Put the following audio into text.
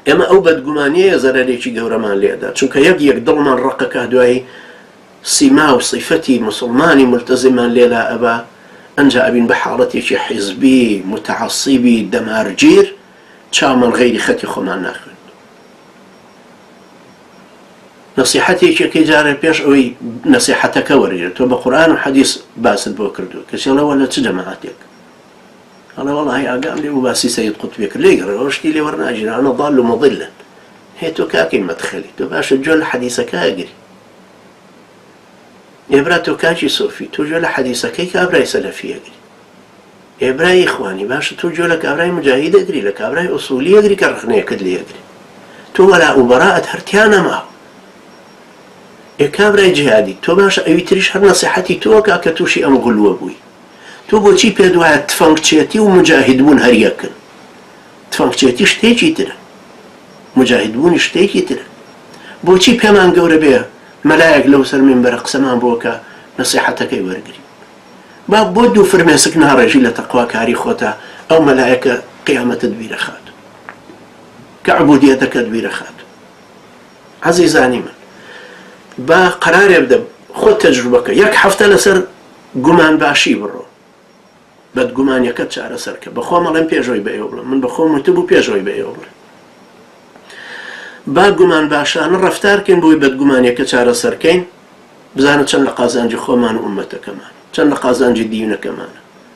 ئێمە ئەو بەدگومانیە زەرەرێکی گەورەمان لێدا، چونکە یەک دڵمان ڕقەکە دوای سیما و صیفەتی مسلمانی ملتەزمان لێلا ئەبا ئەنجا ئەبین بە حاڵەتێکی حیزبی متعەسیبی دەمارگیر چاومان غەیری خەتی خۆمان ناخوێن. نەسیحەتێکێکی جارێ پێش ئەوەی نەسیحەتەکە وەرگێت تۆ بە قورئان و حەدیث باست بۆ کردو کەسێڵەوە لە چ جەماعەتێک قال والله هي أقام لي وباسي سيد قطب كليجر وشتي لي ورناجر أنا ضال مضلا هي تو كاكي مدخلي تو باش الجول حديثك كاجري يبرا تو كاجي صوفي تو جول حديثك كي كابراي سلفي يجري يبراي إخواني باش تو جولك أبراي مجاهد يجري لك أبراي أصولي يجري كرخني كدلي يجري تو ولا وبراءة هرتيانا معه كابراي جهادي تو باش أيتريش هر نصيحتي تو كاكتوشي أم غلو أبوي تو بۆچی پێ دوایە تفەنگچێتی و مجاهدبوون هەر یەکن تفەنگچێتی شتێکی ترە مجاهدبوونی شتێکی ترە بۆچی پێمان گەورە بێ مەلایەک لەو سەر منبەرە قسەمان بۆکە نەسیحەتەکەی وەرگری با بۆ دوو فرمێسک ناڕێژی لە تەقواکاری خۆتە ئەو مەلایەکە قیامەتت بیرە خات کە عبودیەتەکەت بیرە خات. عەزیزانی من با قەرارێ بدە خۆت تەجروبەکە یەک هەفتە لەسەر گومان باشی بڕۆ بەدگومانیەکەت چارەسەرکە بەخۆ مەڵێم پێشەوەی بە ئێوە بڵێم من بەخۆم وتبوو پێشەوەی بە ئێوە بڵێم با گومان باشانە ڕەفتارکەین بۆی بەدگومانیەکە چارەسەرکەین بزانە چەند لە قازانجی خۆمان و ئومەتەکەمان چەند لە قازانجی دیونەکەمان